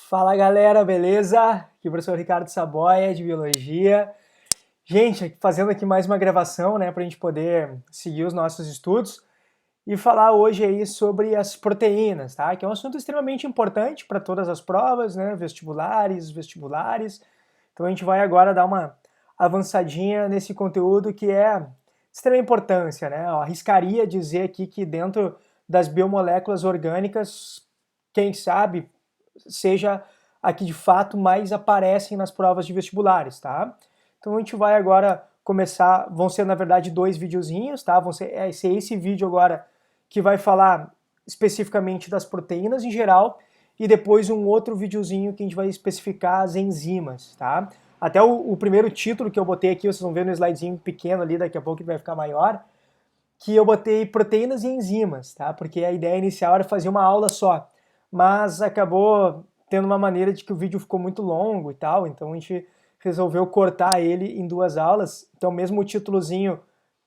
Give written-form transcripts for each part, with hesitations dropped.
Fala galera, beleza? Aqui é o professor Ricardo Saboia, de Biologia. Gente, fazendo aqui mais uma gravação, né, para a gente poder seguir os nossos estudos e falar hoje aí sobre as proteínas, tá? Que é um assunto extremamente importante para todas as provas, né, vestibulares. Então a gente vai agora dar uma avançadinha nesse conteúdo que é de extrema importância, né? Eu arriscaria dizer aqui que dentro das biomoléculas orgânicas, quem sabe seja a que de fato mais aparecem nas provas de vestibulares, tá? Então a gente vai agora começar, vão ser na verdade dois videozinhos, tá? Vão ser esse vídeo agora que vai falar especificamente das proteínas em geral e depois um outro videozinho que a gente vai especificar as enzimas, tá? Até o primeiro título que eu botei aqui, vocês vão ver no slidezinho pequeno ali, daqui a pouco ele vai ficar maior, que eu botei proteínas e enzimas, tá? Porque a ideia inicial era fazer uma aula só, mas acabou tendo uma maneira de que o vídeo ficou muito longo e tal, então a gente resolveu cortar ele em duas aulas. Então, mesmo o títulozinho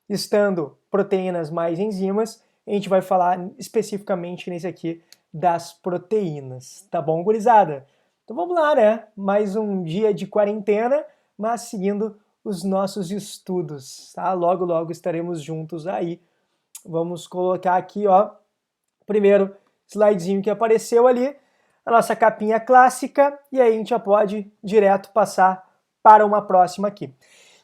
estando proteínas mais enzimas, a gente vai falar especificamente nesse aqui das proteínas, tá bom, gurizada? Então vamos lá, né? Mais um dia de quarentena, mas seguindo os nossos estudos, tá? Logo, logo estaremos juntos aí. Vamos colocar aqui, ó, primeiro slidezinho que apareceu ali, a nossa capinha clássica, e aí a gente já pode direto passar para uma próxima aqui.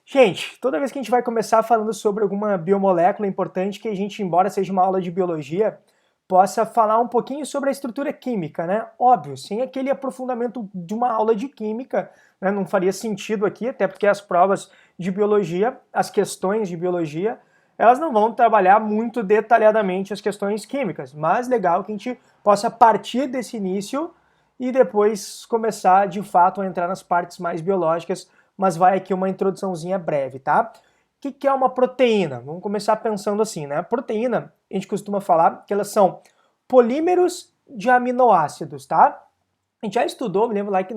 Gente, toda vez que a gente vai começar falando sobre alguma biomolécula, é importante que a gente, embora seja uma aula de biologia, possa falar um pouquinho sobre a estrutura química, né? Óbvio, sem aquele aprofundamento de uma aula de química, né? Não faria sentido aqui, até porque as provas de biologia, as questões de biologia, elas não vão trabalhar muito detalhadamente as questões químicas, mas legal que a gente possa partir desse início e depois começar de fato a entrar nas partes mais biológicas, mas vai aqui uma introduçãozinha breve, tá? O que é uma proteína? Vamos começar pensando assim, né? Proteína, a gente costuma falar que elas são polímeros de aminoácidos, tá? A gente já estudou, me lembro lá que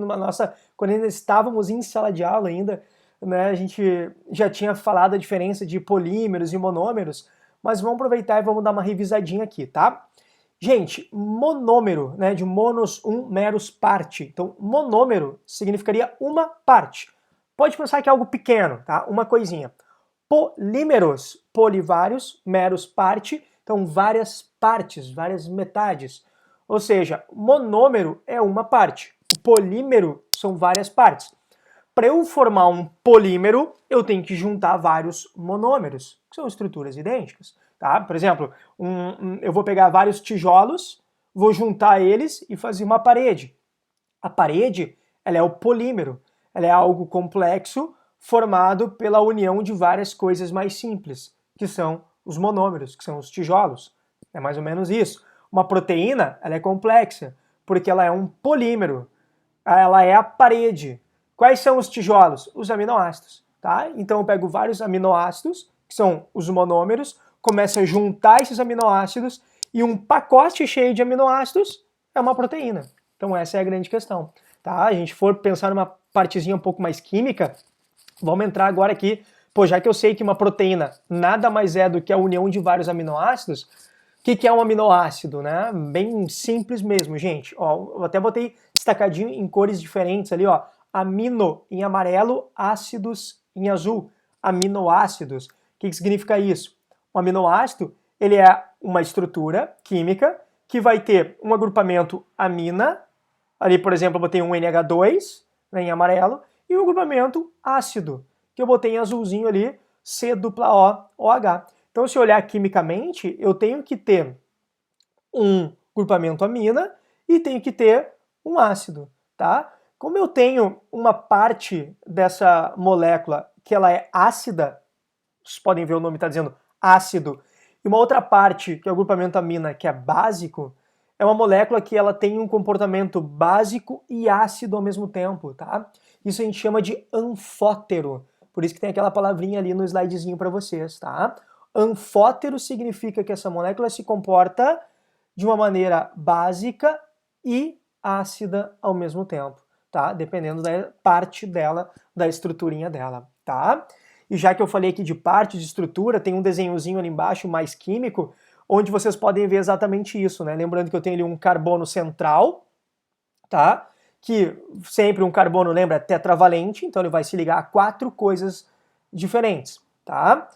quando ainda estávamos em sala de aula ainda, né, a gente já tinha falado a diferença de polímeros e monômeros, mas vamos aproveitar e vamos dar uma revisadinha aqui, tá? Gente, monômero, né, de monos, meros, parte. Então, monômero significaria uma parte. Pode pensar que é algo pequeno, tá? Uma coisinha. Polímeros, polivários, meros, parte. Então, várias partes, várias metades. Ou seja, monômero é uma parte. O polímero são várias partes. Para eu formar um polímero, eu tenho que juntar vários monômeros, que são estruturas idênticas. Tá? Por exemplo, eu vou pegar vários tijolos, vou juntar eles e fazer uma parede. A parede, ela é o polímero. Ela é algo complexo formado pela união de várias coisas mais simples, que são os monômeros, que são os tijolos. É mais ou menos isso. Uma proteína, ela é complexa, porque ela é um polímero. Ela é a parede. Quais são os tijolos? Os aminoácidos, tá? Então eu pego vários aminoácidos, que são os monômeros, começo a juntar esses aminoácidos e um pacote cheio de aminoácidos é uma proteína. Então essa é a grande questão, tá? A gente for pensar numa partezinha um pouco mais química, vamos entrar agora aqui, já que eu sei que uma proteína nada mais é do que a união de vários aminoácidos, o que é um aminoácido, né? Bem simples mesmo, gente. Ó, eu até botei destacadinho em cores diferentes ali, ó. Amino em amarelo, ácidos em azul. Aminoácidos. O que significa isso? Um aminoácido, ele é uma estrutura química que vai ter um agrupamento amina, ali, por exemplo, eu botei um NH2, né, em amarelo, e um agrupamento ácido, que eu botei em azulzinho ali, C-O-OH. Então, se eu olhar quimicamente, eu tenho que ter um grupamento amina e tenho que ter um ácido, tá? Como eu tenho uma parte dessa molécula que ela é ácida, vocês podem ver o nome está dizendo ácido, e uma outra parte, que é o grupamento amina, que é básico, é uma molécula que ela tem um comportamento básico e ácido ao mesmo tempo, tá? Isso a gente chama de anfótero. Por isso que tem aquela palavrinha ali no slidezinho para vocês, tá? Anfótero significa que essa molécula se comporta de uma maneira básica e ácida ao mesmo tempo, tá? Dependendo da parte dela, da estruturinha dela, tá? E já que eu falei aqui de parte, de estrutura, tem um desenhozinho ali embaixo mais químico, onde vocês podem ver exatamente isso, né? Lembrando que eu tenho ali um carbono central, tá? que sempre um carbono, lembra, é tetravalente, então ele vai se ligar a 4 coisas diferentes, tá?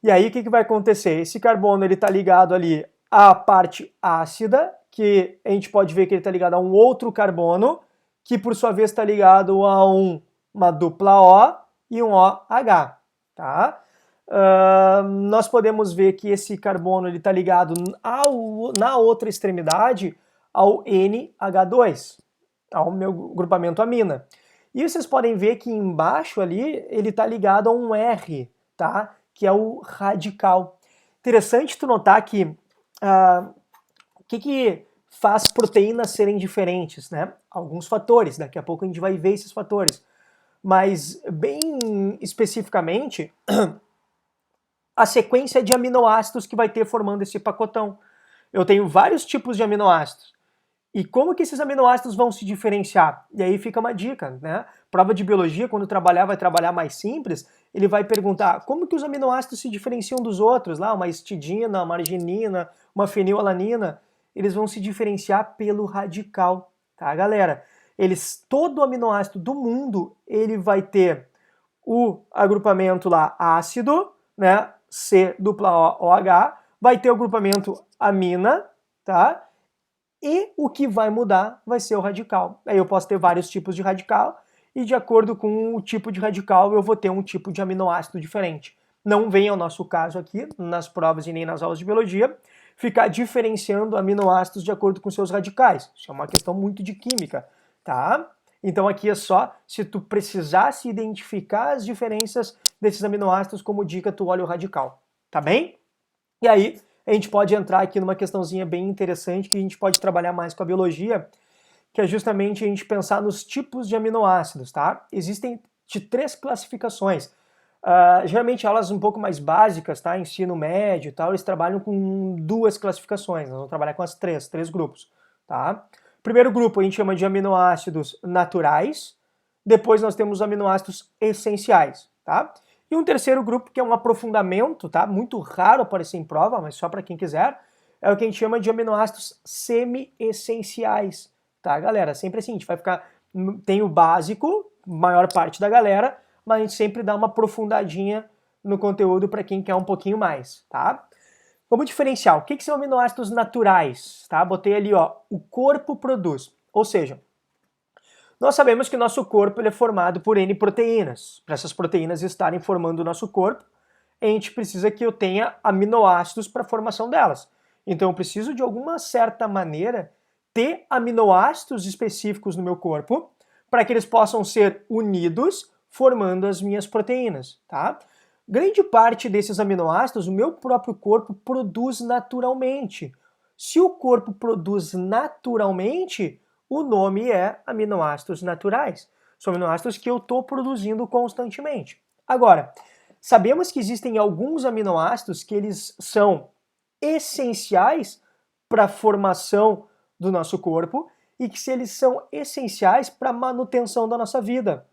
E aí o que vai acontecer? Esse carbono ele está ligado ali à parte ácida, que a gente pode ver que ele está ligado a um outro carbono, que por sua vez está ligado a uma dupla O e um OH, tá? Nós podemos ver que esse carbono está ligado na outra extremidade ao NH2, ao meu grupamento amina. E vocês podem ver que embaixo ali ele está ligado a um R, tá? Que é o radical. Interessante tu notar que o que faz proteínas serem diferentes, né? Alguns fatores, daqui a pouco a gente vai ver esses fatores. Mas bem especificamente, a sequência de aminoácidos que vai ter formando esse pacotão. Eu tenho vários tipos de aminoácidos. E como que esses aminoácidos vão se diferenciar? E aí fica uma dica, né? Prova de biologia, quando vai trabalhar mais simples, ele vai perguntar como que os aminoácidos se diferenciam dos outros, lá, uma histidina, uma arginina, uma fenilalanina, eles vão se diferenciar pelo radical, tá, galera? Todo aminoácido do mundo, ele vai ter o agrupamento lá ácido, né? C dupla OH, vai ter o agrupamento amina, tá? E o que vai mudar vai ser o radical. Aí eu posso ter vários tipos de radical e de acordo com o tipo de radical eu vou ter um tipo de aminoácido diferente. Não vem ao nosso caso aqui, nas provas e nem nas aulas de biologia, ficar diferenciando aminoácidos de acordo com seus radicais. Isso é uma questão muito de química, tá? Então aqui é só se tu precisasse identificar as diferenças desses aminoácidos, como dica, tu olha o radical, tá bem? E aí a gente pode entrar aqui numa questãozinha bem interessante que a gente pode trabalhar mais com a biologia, que é justamente a gente pensar nos tipos de aminoácidos, tá? Existem de 3 classificações. Geralmente aulas um pouco mais básicas, tá? Ensino médio e tal, eles trabalham com 2 classificações, nós vamos trabalhar com as 3 grupos, tá? Primeiro grupo a gente chama de aminoácidos naturais, depois nós temos aminoácidos essenciais, tá? E um terceiro grupo, que é um aprofundamento, tá? Muito raro aparecer em prova, mas só para quem quiser, é o que a gente chama de aminoácidos semi-essenciais, tá, galera? Sempre assim, a gente vai ficar... Tem o básico, maior parte da galera, mas a gente sempre dá uma aprofundadinha no conteúdo para quem quer um pouquinho mais, tá? Vamos diferenciar. O que são aminoácidos naturais, tá? Botei ali, ó, o corpo produz. Ou seja, nós sabemos que o nosso corpo ele é formado por N proteínas. Para essas proteínas estarem formando o nosso corpo, a gente precisa que eu tenha aminoácidos para a formação delas. Então eu preciso, de alguma certa maneira, ter aminoácidos específicos no meu corpo para que eles possam ser unidos formando as minhas proteínas, tá? Grande parte desses aminoácidos o meu próprio corpo produz naturalmente. Se o corpo produz naturalmente, o nome é aminoácidos naturais. São aminoácidos que eu estou produzindo constantemente. Agora, sabemos que existem alguns aminoácidos que eles são essenciais para a formação do nosso corpo e que eles são essenciais para a manutenção da nossa vida.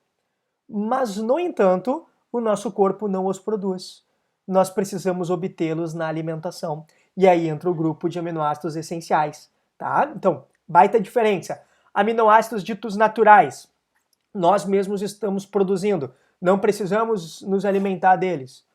Mas, no entanto, o nosso corpo não os produz. Nós precisamos obtê-los na alimentação. E aí entra o grupo de aminoácidos essenciais, tá? Então, baita diferença. Aminoácidos ditos naturais, nós mesmos estamos produzindo, não precisamos nos alimentar deles.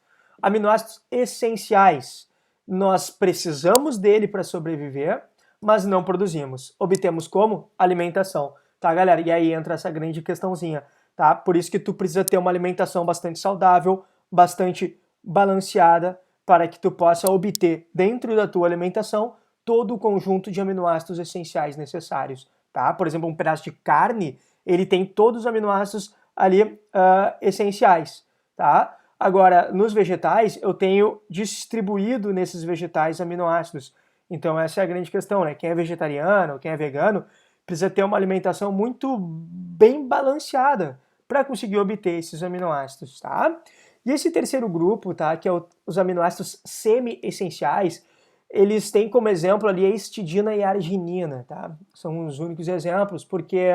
Aminoácidos essenciais, nós precisamos dele para sobreviver, mas não produzimos. Obtemos como? Alimentação, tá, galera? E aí entra essa grande questãozinha, tá? Por isso que tu precisa ter uma alimentação bastante saudável, bastante balanceada, para que tu possa obter dentro da tua alimentação todo o conjunto de aminoácidos essenciais necessários, tá? Por exemplo, um pedaço de carne, ele tem todos os aminoácidos ali essenciais, tá? Agora, nos vegetais, eu tenho distribuído nesses vegetais aminoácidos. Então essa é a grande questão, né? Quem é vegetariano, quem é vegano, precisa ter uma alimentação muito bem balanceada para conseguir obter esses aminoácidos, tá? E esse terceiro grupo, tá, que é os aminoácidos semi-essenciais, eles têm como exemplo ali a histidina e a arginina, tá? São os únicos exemplos, porque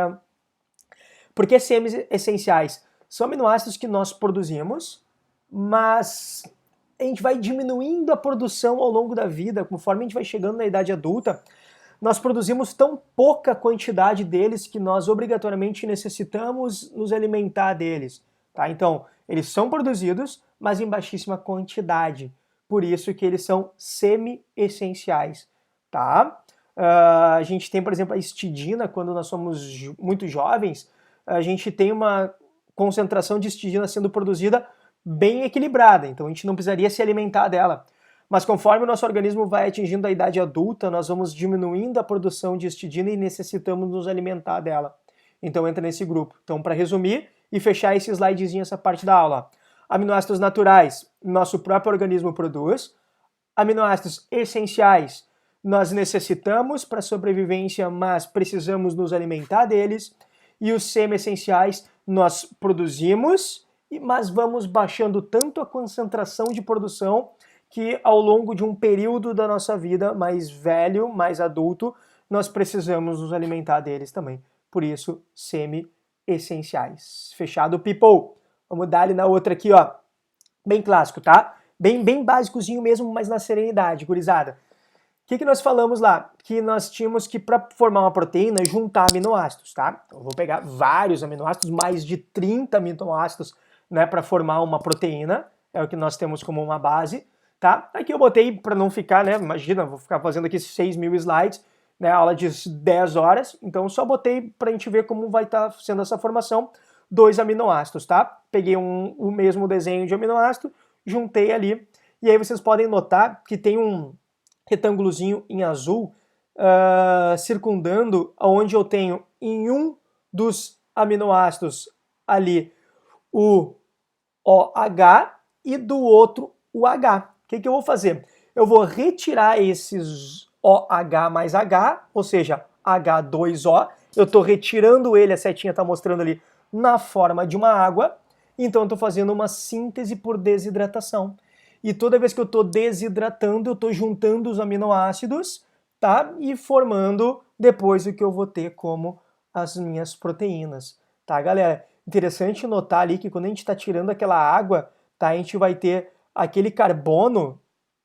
semi-essenciais são aminoácidos que nós produzimos, mas a gente vai diminuindo a produção ao longo da vida, conforme a gente vai chegando na idade adulta, nós produzimos tão pouca quantidade deles que nós obrigatoriamente necessitamos nos alimentar deles, tá? Então, eles são produzidos, mas em baixíssima quantidade. Por isso que eles são semi-essenciais, tá? A gente tem, por exemplo, a histidina, quando nós somos muito jovens, a gente tem uma concentração de histidina sendo produzida bem equilibrada, então a gente não precisaria se alimentar dela. Mas conforme o nosso organismo vai atingindo a idade adulta, nós vamos diminuindo a produção de histidina e necessitamos nos alimentar dela. Então entra nesse grupo. Então, para resumir e fechar esse slidezinho, essa parte da aula. Aminoácidos naturais, nosso próprio organismo produz. Aminoácidos essenciais, nós necessitamos para sobrevivência, mas precisamos nos alimentar deles. E os semi-essenciais, nós produzimos, mas vamos baixando tanto a concentração de produção que ao longo de um período da nossa vida mais velho, mais adulto, nós precisamos nos alimentar deles também. Por isso, semi-essenciais. Fechado, people? Vamos dar ali na outra aqui, ó. Bem clássico, tá? Bem básicozinho mesmo, mas na serenidade, gurizada. O que nós falamos lá? Que nós tínhamos que, para formar uma proteína, juntar aminoácidos, tá? Eu vou pegar vários aminoácidos, mais de 30 aminoácidos, né, para formar uma proteína. É o que nós temos como uma base. Tá? Aqui eu botei para não ficar, né? Imagina, vou ficar fazendo aqui 6.000 slides, né? Aula de 10 horas, então só botei para a gente ver como vai estar sendo essa formação. 2 aminoácidos, tá? Peguei o mesmo desenho de aminoácido, juntei ali, e aí vocês podem notar que tem um retângulozinho em azul circundando onde eu tenho em um dos aminoácidos ali o OH e do outro o H. O que eu vou fazer? Eu vou retirar esses OH mais H, ou seja, H2O. Eu estou retirando ele, a setinha está mostrando ali, na forma de uma água. Então eu estou fazendo uma síntese por desidratação. E toda vez que eu estou desidratando, eu estou juntando os aminoácidos, tá? E formando depois o que eu vou ter como as minhas proteínas, tá, galera? Interessante notar ali que quando a gente está tirando aquela água, tá, a gente vai ter aquele carbono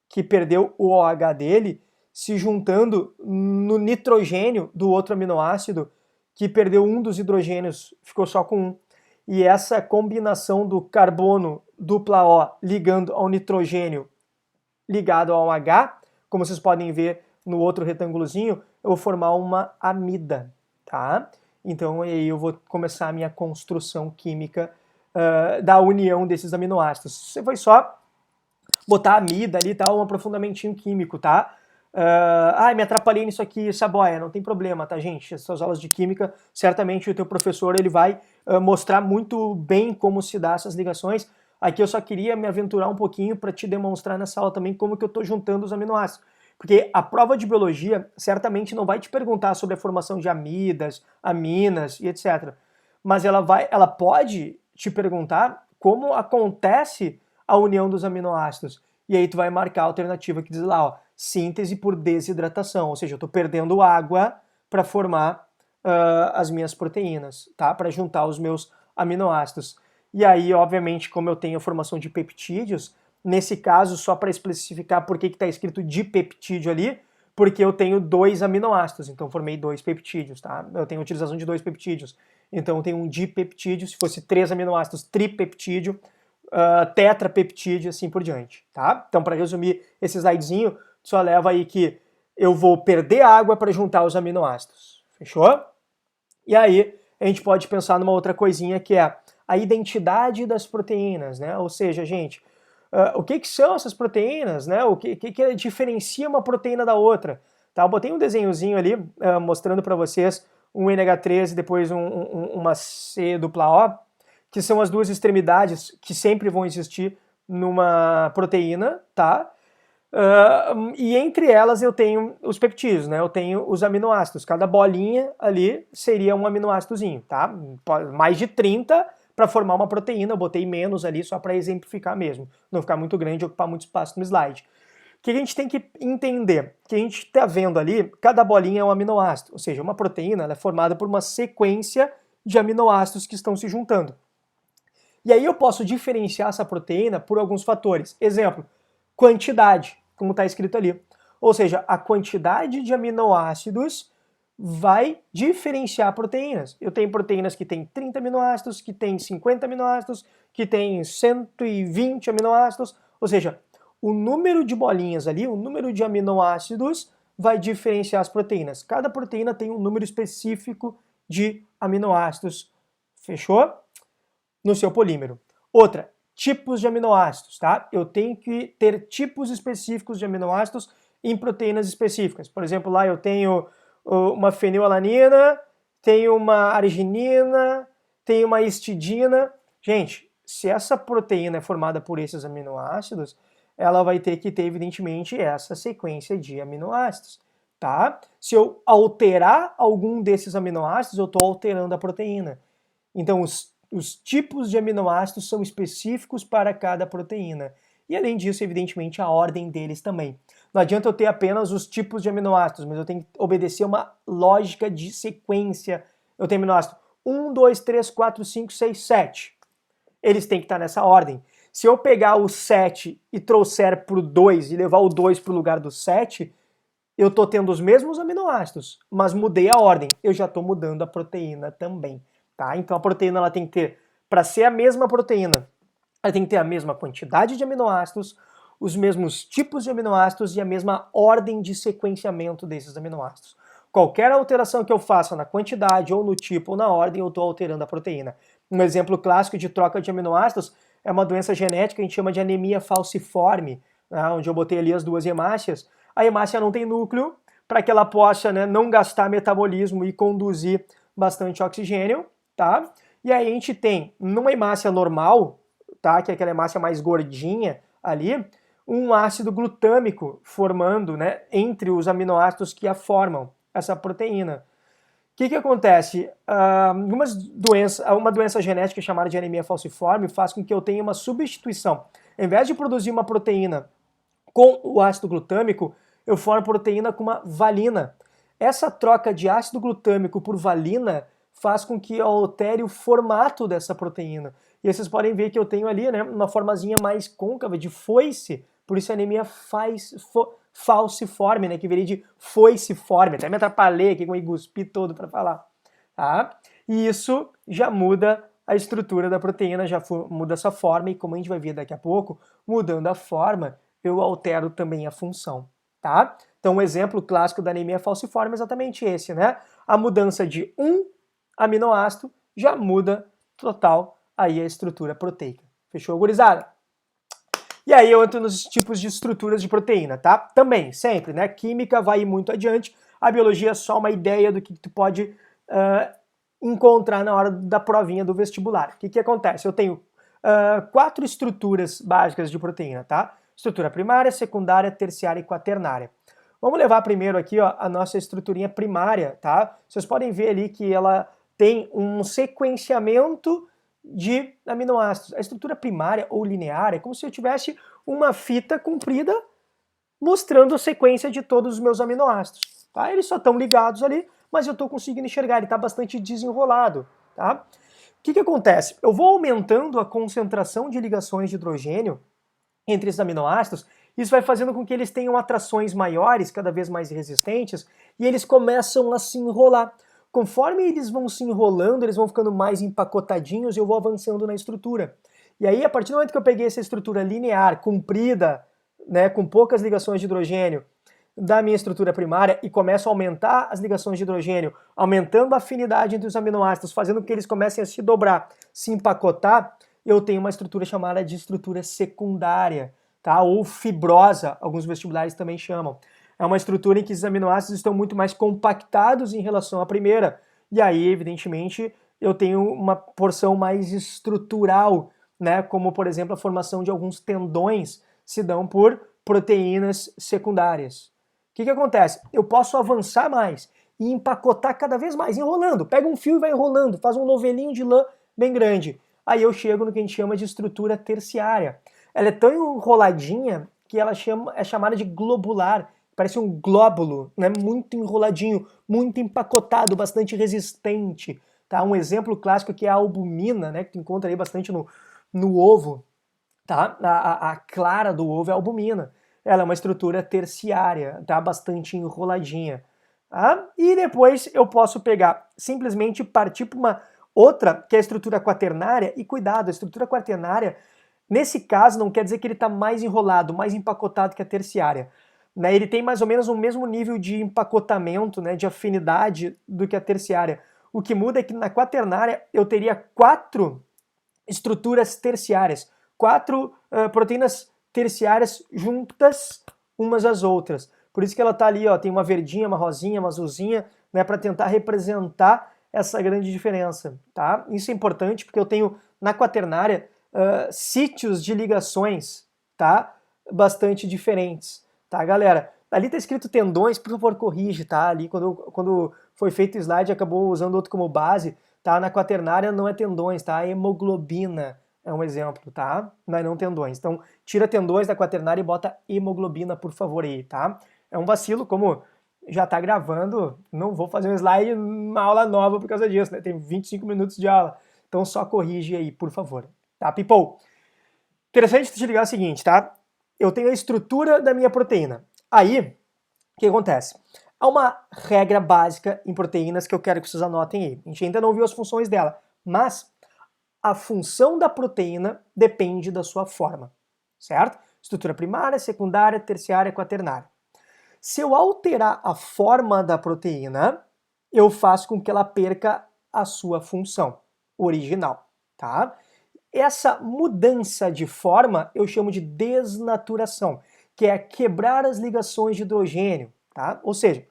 que perdeu o OH dele se juntando no nitrogênio do outro aminoácido que perdeu um dos hidrogênios, ficou só com um. E essa combinação do carbono dupla O ligando ao nitrogênio ligado ao H, como vocês podem ver no outro retângulozinho, eu vou formar uma amida, tá? Então aí eu vou começar a minha construção química da união desses aminoácidos. Você foi só botar amida ali, tá? Um aprofundamentinho químico, tá? Me atrapalhei nisso aqui, Saboia, não tem problema, tá, gente? Essas aulas de química, certamente o teu professor ele vai mostrar muito bem como se dá essas ligações. Aqui eu só queria me aventurar um pouquinho para te demonstrar nessa aula também como que eu estou juntando os aminoácidos. Porque a prova de biologia certamente não vai te perguntar sobre a formação de amidas, aminas e etc. Mas ela pode te perguntar como acontece a união dos aminoácidos. E aí tu vai marcar a alternativa que diz lá, ó, síntese por desidratação, ou seja, eu estou perdendo água para formar as minhas proteínas, tá? Para juntar os meus aminoácidos. E aí, obviamente, como eu tenho a formação de peptídeos, nesse caso, só para especificar por que está escrito dipeptídeo ali, porque eu tenho 2 aminoácidos, então formei 2 peptídeos, tá? Eu tenho a utilização de 2 peptídeos. Então eu tenho um dipeptídeo, se fosse 3 aminoácidos, tripeptídeo, tetrapeptídeo, assim por diante, tá? Então, para resumir esse slidezinho, só leva aí que eu vou perder água para juntar os aminoácidos, fechou? E aí, a gente pode pensar numa outra coisinha que é a identidade das proteínas, né? Ou seja, gente, o que são essas proteínas, né? O que diferencia uma proteína da outra, tá? Eu botei um desenhozinho ali mostrando para vocês um NH3 e depois uma C-O, que são as duas extremidades que sempre vão existir numa proteína, tá? E entre elas eu tenho os peptídeos, né? Eu tenho os aminoácidos. Cada bolinha ali seria um aminoácidozinho, tá? Mais de 30 para formar uma proteína. Eu botei menos ali só para exemplificar mesmo. Não ficar muito grande e ocupar muito espaço no slide. O que a gente tem que entender? Que a gente está vendo ali, cada bolinha é um aminoácido. Ou seja, uma proteína ela é formada por uma sequência de aminoácidos que estão se juntando. E aí eu posso diferenciar essa proteína por alguns fatores. Exemplo, quantidade, como está escrito ali. Ou seja, a quantidade de aminoácidos vai diferenciar proteínas. Eu tenho proteínas que têm 30 aminoácidos, que têm 50 aminoácidos, que têm 120 aminoácidos, ou seja, o número de bolinhas ali, o número de aminoácidos vai diferenciar as proteínas. Cada proteína tem um número específico de aminoácidos, fechou? No seu polímero. Outra, tipos de aminoácidos, tá? Eu tenho que ter tipos específicos de aminoácidos em proteínas específicas. Por exemplo, lá eu tenho uma fenilalanina, tenho uma arginina, tenho uma histidina. Gente, se essa proteína é formada por esses aminoácidos, ela vai ter que ter, evidentemente, essa sequência de aminoácidos, tá? Se eu alterar algum desses aminoácidos, eu estou alterando a proteína. Então, os tipos de aminoácidos são específicos para cada proteína. E, além disso, evidentemente, a ordem deles também. Não adianta eu ter apenas os tipos de aminoácidos, mas eu tenho que obedecer uma lógica de sequência. Eu tenho aminoácido 1, 2, 3, 4, 5, 6, 7. Eles têm que estar nessa ordem. Se eu pegar o 7 e trouxer para o 2 e levar o 2 para o lugar do 7, eu estou tendo os mesmos aminoácidos, mas mudei a ordem. Eu já estou mudando a proteína também. Tá? Então a proteína ela tem que ter, para ser a mesma proteína, ela tem que ter a mesma quantidade de aminoácidos, os mesmos tipos de aminoácidos e a mesma ordem de sequenciamento desses aminoácidos. Qualquer alteração que eu faça na quantidade, ou no tipo, ou na ordem, eu estou alterando a proteína. Um exemplo clássico de troca de aminoácidos é uma doença genética que a gente chama de anemia falciforme, né, onde eu botei ali as duas hemácias. A hemácia não tem núcleo, para que ela possa, né, não gastar metabolismo e conduzir bastante oxigênio, tá? E aí a gente tem, numa hemácia normal, tá, que é aquela hemácia mais gordinha ali, um ácido glutâmico formando, né, entre os aminoácidos que a formam, essa proteína. O que acontece? Uma doença genética chamada de anemia falciforme faz com que eu tenha uma substituição. Em vez de produzir uma proteína com o ácido glutâmico, eu formo proteína com uma valina. Essa troca de ácido glutâmico por valina faz com que eu altere o formato dessa proteína. E aí vocês podem ver que eu tenho ali, né, uma formazinha mais côncava, de foice, por isso a anemia falciforme, né, que viria de foiciforme. Até me atrapalhei aqui com o cuspi todo para falar. Tá? E isso já muda a estrutura da proteína, já muda a sua forma, e como a gente vai ver daqui a pouco, mudando a forma, eu altero também a função. Tá? Então, um exemplo clássico da anemia falciforme é exatamente esse, né? A mudança de um aminoácido já muda total aí a estrutura proteica. Fechou, gurizada? E aí eu entro nos tipos de estruturas de proteína, tá? Também, sempre, né? Química vai muito adiante, a biologia é só uma ideia do que tu pode encontrar na hora da provinha do vestibular. O que acontece? Eu tenho 4 estruturas básicas de proteína, tá? Estrutura primária, secundária, terciária e quaternária. Vamos levar primeiro aqui, ó, a nossa estruturinha primária, tá? Vocês podem ver ali que ela tem um sequenciamento de aminoácidos. A estrutura primária ou linear é como se eu tivesse uma fita comprida mostrando a sequência de todos os meus aminoácidos. Tá? Eles só estão ligados ali, mas eu estou conseguindo enxergar, ele está bastante desenrolado. Tá? O que acontece? Eu vou aumentando a concentração de ligações de hidrogênio entre esses aminoácidos, isso vai fazendo com que eles tenham atrações maiores, cada vez mais resistentes, e eles começam a se enrolar. Conforme eles vão se enrolando, eles vão ficando mais empacotadinhos e eu vou avançando na estrutura. E aí, a partir do momento que eu peguei essa estrutura linear, comprida, né, com poucas ligações de hidrogênio, da minha estrutura primária e começo a aumentar as ligações de hidrogênio, aumentando a afinidade entre os aminoácidos, fazendo com que eles comecem a se dobrar, se empacotar, eu tenho uma estrutura chamada de estrutura secundária, tá? Ou fibrosa, alguns vestibulares também chamam. É uma estrutura em que os aminoácidos estão muito mais compactados em relação à primeira. E aí, evidentemente, eu tenho uma porção mais estrutural, né? Como, por exemplo, a formação de alguns tendões se dão por proteínas secundárias. O que acontece? Eu posso avançar mais e empacotar cada vez mais, enrolando. Pega um fio e vai enrolando, faz um novelinho de lã bem grande. Aí eu chego no que a gente chama de estrutura terciária. Ela é tão enroladinha que ela é chamada de globular. Parece um glóbulo, né? Muito enroladinho, muito empacotado, bastante resistente. Tá? Um exemplo clássico que é a albumina, né? Que tu encontra aí bastante no ovo. Tá? A clara do ovo é a albumina. ela é uma estrutura terciária, tá? Bastante enroladinha. Tá? E depois eu posso pegar, simplesmente partir para uma outra, que é a estrutura quaternária, e cuidado, a estrutura quaternária, nesse caso, não quer dizer que ele está mais enrolado, mais empacotado que a terciária. Né? Ele tem mais ou menos o mesmo nível de empacotamento, né, de afinidade do que a terciária. O que muda é que na quaternária eu teria 4 estruturas terciárias, 4 proteínas terciárias juntas umas às outras. Por isso que ela está ali, ó, tem uma verdinha, uma rosinha, uma azulzinha, né, para tentar representar essa grande diferença, tá? Isso é importante porque eu tenho na quaternária sítios de ligações, tá? Bastante diferentes, tá, galera? Ali tá escrito tendões, por favor, corrige, tá? Ali quando foi feito o slide acabou usando outro como base, tá? Na quaternária não é tendões, tá? É hemoglobina é um exemplo, tá? Mas não tendões. Então, tira tendões da quaternária e bota hemoglobina, por favor, aí, tá? É um vacilo, como já tá gravando, não vou fazer um slide, uma aula nova por causa disso, né? Tem 25 minutos de aula. Então, só corrige aí, por favor. Tá, people? Interessante te ligar o seguinte, tá? Eu tenho a estrutura da minha proteína. Aí, o que acontece? Há uma regra básica em proteínas que eu quero que vocês anotem aí. A gente ainda não viu as funções dela, mas a função da proteína depende da sua forma, certo? Estrutura primária, secundária, terciária, quaternária. Se eu alterar a forma da proteína, eu faço com que ela perca a sua função original, tá? Essa mudança de forma eu chamo de desnaturação, que é quebrar as ligações de hidrogênio, tá? Ou seja,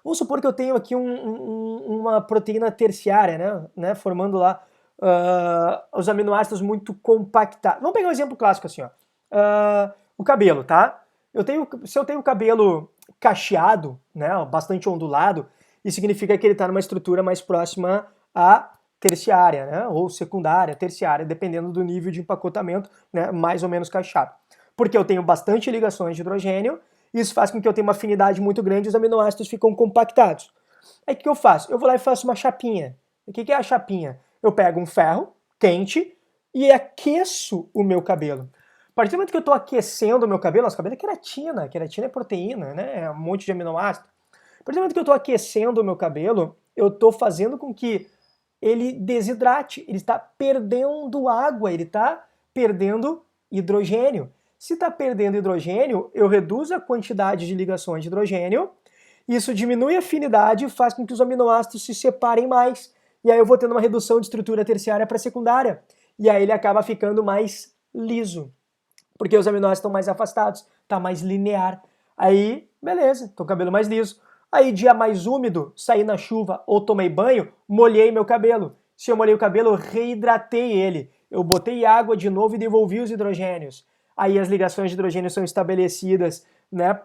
vamos supor que eu tenho aqui uma proteína terciária, né, formando lá os aminoácidos muito compactados. Vamos pegar um exemplo clássico assim, ó. O cabelo, tá? Se eu tenho o cabelo cacheado, né, bastante ondulado, isso significa que ele está numa estrutura mais próxima à terciária, né, ou secundária, terciária, dependendo do nível de empacotamento, né, mais ou menos cacheado. Porque eu tenho bastante ligações de hidrogênio, isso faz com que eu tenha uma afinidade muito grande e os aminoácidos ficam compactados. Aí o que eu faço? Eu vou lá e faço uma chapinha. O que é a chapinha? Eu pego um ferro quente e aqueço o meu cabelo. A partir do momento que eu estou aquecendo o meu cabelo, nosso cabelo é queratina é proteína, né? É um monte de aminoácido. A partir do momento que eu estou aquecendo o meu cabelo, eu estou fazendo com que ele desidrate, ele está perdendo água, ele está perdendo hidrogênio. Se está perdendo hidrogênio, eu reduzo a quantidade de ligações de hidrogênio, isso diminui a afinidade e faz com que os aminoácidos se separem mais. E aí eu vou tendo uma redução de estrutura terciária para secundária. E aí ele acaba ficando mais liso, porque os aminoácidos estão mais afastados, está mais linear. Aí, beleza, tô com o cabelo mais liso. Aí, dia mais úmido, saí na chuva ou tomei banho, molhei meu cabelo. Se eu molhei o cabelo, eu reidratei ele. Eu botei água de novo e devolvi os hidrogênios. Aí as ligações de hidrogênio são estabelecidas, né,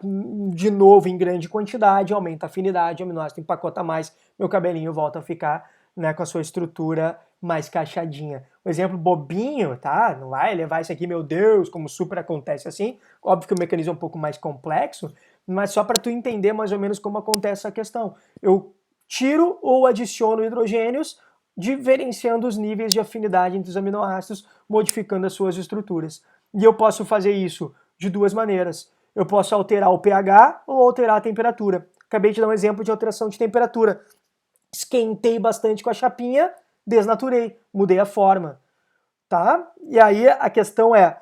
de novo em grande quantidade, aumenta a afinidade, o aminoácido empacota mais, meu cabelinho volta a ficar, né, com a sua estrutura mais cacheadinha. Um exemplo bobinho, tá? Não vai levar isso aqui, meu Deus, como super acontece assim. Óbvio que o mecanismo é um pouco mais complexo, mas só para tu entender mais ou menos como acontece essa questão. Eu tiro ou adiciono hidrogênios, diferenciando os níveis de afinidade entre os aminoácidos, modificando as suas estruturas. E eu posso fazer isso de duas maneiras. Eu posso alterar o pH ou alterar a temperatura. Acabei de dar um exemplo de alteração de temperatura. Esquentei bastante com a chapinha, desnaturei, mudei a forma, tá? E aí a questão é,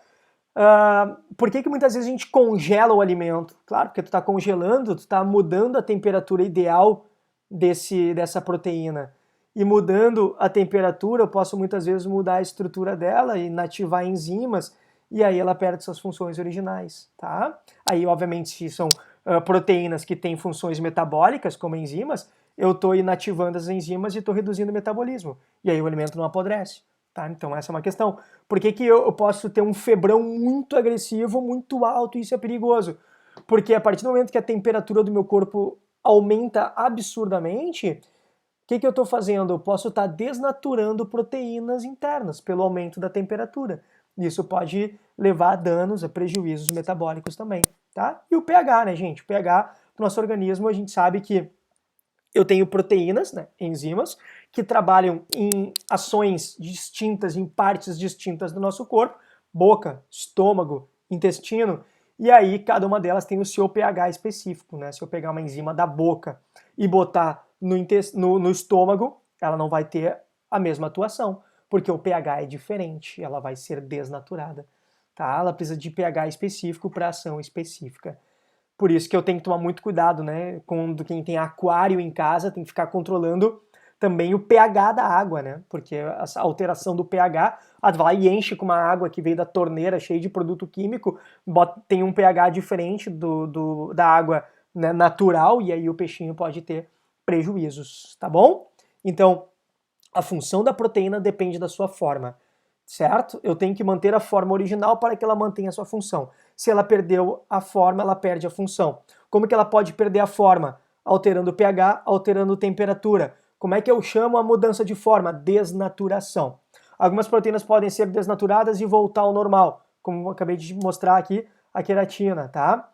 por que muitas vezes a gente congela o alimento? Claro, porque tu está congelando, tu está mudando a temperatura ideal dessa proteína. E mudando a temperatura, eu posso muitas vezes mudar a estrutura dela e inativar enzimas, e aí ela perde suas funções originais, tá? Aí, obviamente, se são proteínas que têm funções metabólicas, como enzimas, eu estou inativando as enzimas e estou reduzindo o metabolismo. E aí o alimento não apodrece. Tá? Então essa é uma questão. Por que eu posso ter um febrão muito agressivo, muito alto, e isso é perigoso? Porque a partir do momento que a temperatura do meu corpo aumenta absurdamente, o que eu estou fazendo? Eu posso estar desnaturando proteínas internas pelo aumento da temperatura. Isso pode levar a danos, a prejuízos metabólicos também. Tá? E o pH, né, gente? O pH do nosso organismo, a gente sabe que eu tenho proteínas, né, enzimas, que trabalham em ações distintas, em partes distintas do nosso corpo, boca, estômago, intestino, e aí cada uma delas tem o seu pH específico, né? Se eu pegar uma enzima da boca e botar no estômago, ela não vai ter a mesma atuação, porque o pH é diferente, ela vai ser desnaturada, tá? Ela precisa de pH específico para ação específica. Por isso que eu tenho que tomar muito cuidado, né? Quando quem tem aquário em casa tem que ficar controlando também o pH da água, né? Porque essa alteração do pH, vai lá e enche com uma água que veio da torneira cheia de produto químico, tem um pH diferente da água, né, natural, e aí o peixinho pode ter prejuízos, tá bom? Então, a função da proteína depende da sua forma, certo? Eu tenho que manter a forma original para que ela mantenha a sua função. Se ela perdeu a forma, ela perde a função. Como que ela pode perder a forma? Alterando o pH, alterando a temperatura. Como é que eu chamo a mudança de forma? Desnaturação. Algumas proteínas podem ser desnaturadas e voltar ao normal, como eu acabei de mostrar aqui, a queratina, tá?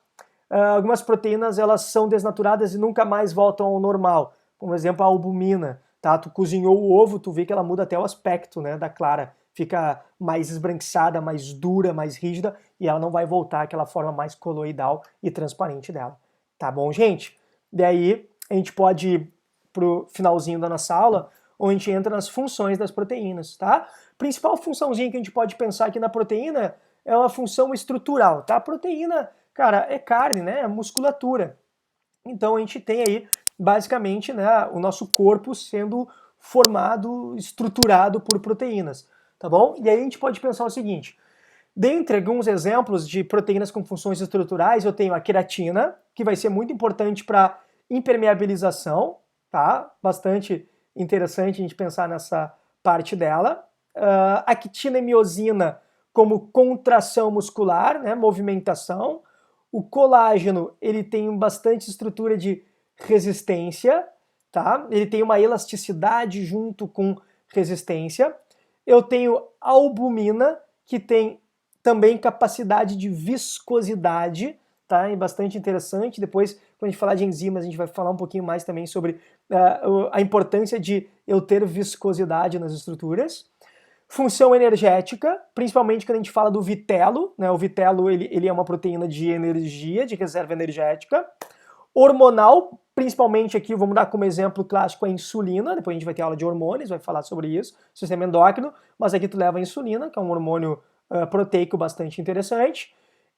Algumas proteínas elas são desnaturadas e nunca mais voltam ao normal. Por exemplo, a albumina, tá? Tu cozinhou o ovo, tu vê que ela muda até o aspecto, né, da clara. Fica mais esbranquiçada, mais dura, mais rígida e ela não vai voltar àquela forma mais coloidal e transparente dela. Tá bom, gente? Daí a gente pode ir pro finalzinho da nossa aula, onde a gente entra nas funções das proteínas, tá? Principal funçãozinha que a gente pode pensar aqui na proteína é uma função estrutural, tá? A proteína, cara, é carne, né? É musculatura. Então a gente tem aí, basicamente, né, o nosso corpo sendo formado, estruturado por proteínas, tá bom? E aí a gente pode pensar o seguinte, dentre alguns exemplos de proteínas com funções estruturais, eu tenho a queratina, que vai ser muito importante para impermeabilização, tá? Bastante interessante a gente pensar nessa parte dela. A quitina e miosina como contração muscular, né, movimentação. O colágeno, ele tem bastante estrutura de resistência, tá? Ele tem uma elasticidade junto com resistência. Eu tenho albumina, que tem também capacidade de viscosidade, tá? É bastante interessante. Depois, quando a gente falar de enzimas, a gente vai falar um pouquinho mais também sobre a importância de eu ter viscosidade nas estruturas. Função energética, principalmente quando a gente fala do vitelo, né? O vitelo ele é uma proteína de energia, de reserva energética. Hormonal, principalmente aqui, vamos dar como exemplo clássico a insulina, depois a gente vai ter aula de hormônios, vai falar sobre isso, sistema endócrino, mas aqui tu leva a insulina, que é um hormônio proteico bastante interessante.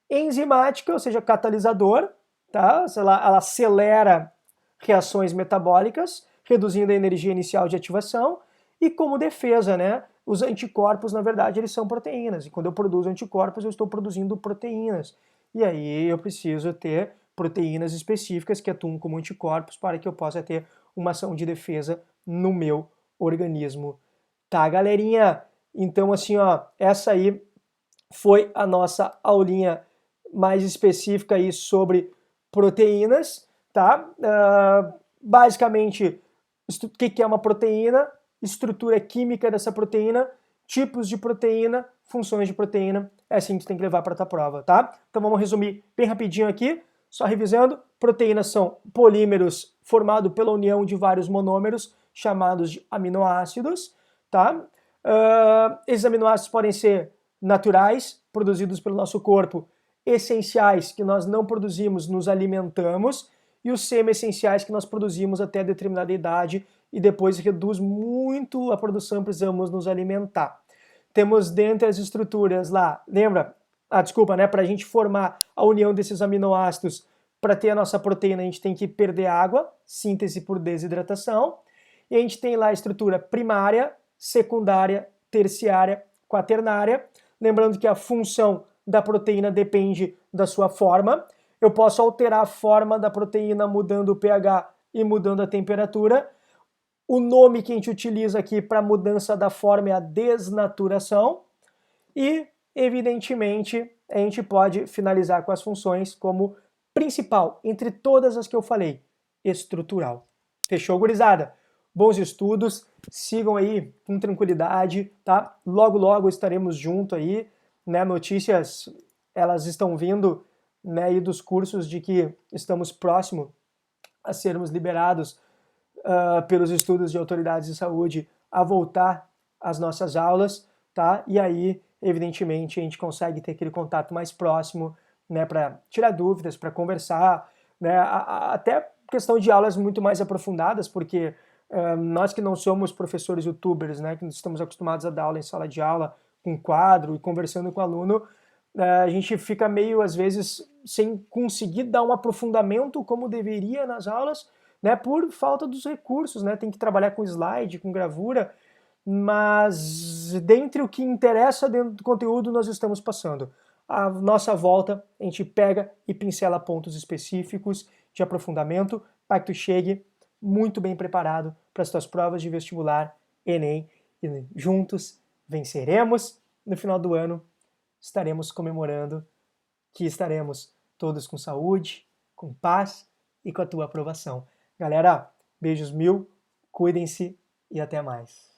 Enzimática, ou seja, catalisador, tá? Ela acelera reações metabólicas, reduzindo a energia inicial de ativação, e como defesa, né? Os anticorpos, na verdade, eles são proteínas, e quando eu produzo anticorpos, eu estou produzindo proteínas. E aí eu preciso ter proteínas específicas que atuam como anticorpos para que eu possa ter uma ação de defesa no meu organismo. Tá, galerinha? Então, assim, ó, essa aí foi a nossa aulinha mais específica aí sobre proteínas, tá? Basicamente, o que é uma proteína, estrutura química dessa proteína, tipos de proteína, funções de proteína, é assim que você tem que levar para a tua prova, tá? Então vamos resumir bem rapidinho aqui, só revisando, proteínas são polímeros formados pela união de vários monômeros, chamados de aminoácidos, tá? Esses aminoácidos podem ser naturais, produzidos pelo nosso corpo, essenciais, que nós não produzimos, nos alimentamos, e os semi-essenciais que nós produzimos até determinada idade e depois reduz muito a produção, precisamos nos alimentar. Temos dentre as estruturas lá, lembra? Né? Para a gente formar a união desses aminoácidos, para ter a nossa proteína, a gente tem que perder água, síntese por desidratação, e a gente tem lá a estrutura primária, secundária, terciária, quaternária. Lembrando que a função da proteína depende da sua forma. Eu posso alterar a forma da proteína mudando o pH e mudando a temperatura. O nome que a gente utiliza aqui para mudança da forma é a desnaturação. E, evidentemente, a gente pode finalizar com as funções como principal, entre todas as que eu falei, estrutural. Fechou, gurizada? Bons estudos, sigam aí com tranquilidade, tá? Logo, logo estaremos juntos aí, né? Notícias, elas estão vindo, né, aí dos cursos de que estamos próximo a sermos liberados pelos estudos de autoridades de saúde a voltar às nossas aulas, tá? E aí, evidentemente, a gente consegue ter aquele contato mais próximo, né, para tirar dúvidas, para conversar, né, até questão de aulas muito mais aprofundadas, porque nós que não somos professores youtubers, né, que estamos acostumados a dar aula em sala de aula, com quadro e conversando com o aluno, a gente fica meio, às vezes, sem conseguir dar um aprofundamento como deveria nas aulas, né, por falta dos recursos, né, tem que trabalhar com slide, com gravura, mas dentre o que interessa dentro do conteúdo nós estamos passando. A nossa volta, a gente pega e pincela pontos específicos de aprofundamento para que tu chegue muito bem preparado para as tuas provas de vestibular, Enem, e juntos venceremos. No final do ano estaremos comemorando que estaremos todos com saúde, com paz e com a tua aprovação. Galera, beijos mil, cuidem-se e até mais.